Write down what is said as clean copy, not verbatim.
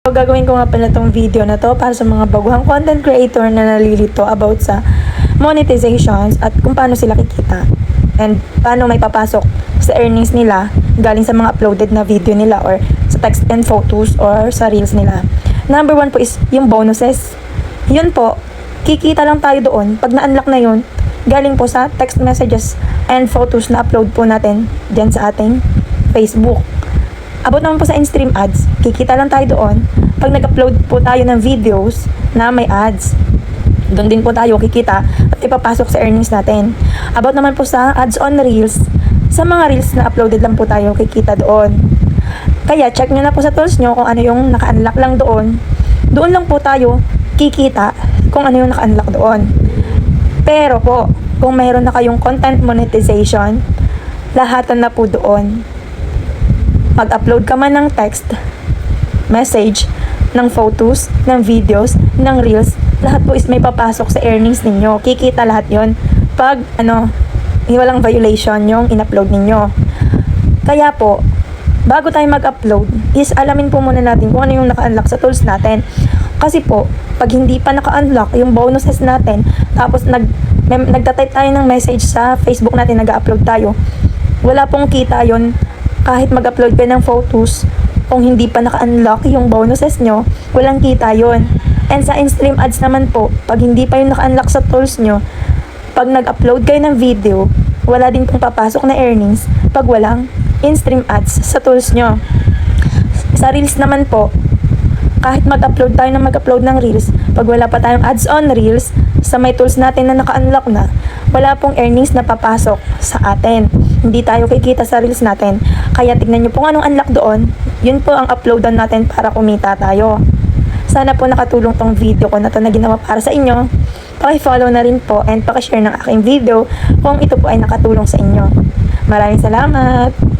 So, gagawin ko nga pala tong video na to para sa mga baguhang content creator na nalilito about sa monetizations at kung paano sila kikita and paano may papasok sa earnings nila galing sa mga uploaded na video nila or sa text and photos or sa reels nila. Number 1 po is yung bonuses. Yun po, kikita lang tayo doon pag na-unlock na yun galing po sa text messages and photos na upload po natin dyan sa ating Facebook. About naman po sa in-stream ads, kikita lang tayo doon pag nag-upload po tayo ng videos na may ads. Doon din po tayo kikita at ipapasok sa earnings natin. About naman po sa ads on reels, sa mga reels na uploaded lang po tayo kikita doon. Kaya check nyo na po sa tools nyo kung ano yung naka-unlock lang doon. Doon lang po tayo kikita kung ano yung naka-unlock doon. Pero po, kung mayroon na kayong content monetization, lahatan na po doon. Mag-upload ka man ng text, message, ng photos, ng videos, ng reels, lahat po is may papasok sa earnings ninyo. Kikita lahat yon pag walang violation yung in-upload ninyo. Kaya po, bago tayo mag-upload, is alamin po muna natin kung ano yung naka-unlock sa tools natin. Kasi po, pag hindi pa naka-unlock yung bonuses natin, tapos nagtatype tayo ng message sa Facebook natin, nag-upload tayo, wala pong kita yon kahit mag-upload kayo ng photos, kung hindi pa naka-unlock yung bonuses nyo, walang kita yon. And sa in-stream ads naman po, pag hindi pa yung naka-unlock sa tools nyo, pag nag-upload kayo ng video, wala din pong papasok na earnings pag walang in-stream ads sa tools nyo. Sa reels naman po, kahit mag-upload tayo ng reels, pag wala pa tayong ads on reels, sa may tools natin na naka-unlock na, wala pong earnings na papasok sa atin. Hindi tayo kikita sa reels natin. Kaya tignan nyo po anong unlock doon. Yun po ang uploadan natin para kumita tayo. Sana po nakatulong tong video ko na to na ginawa para sa inyo. Paki-follow na rin po and paki-share ng aking video kung ito po ay nakatulong sa inyo. Maraming salamat!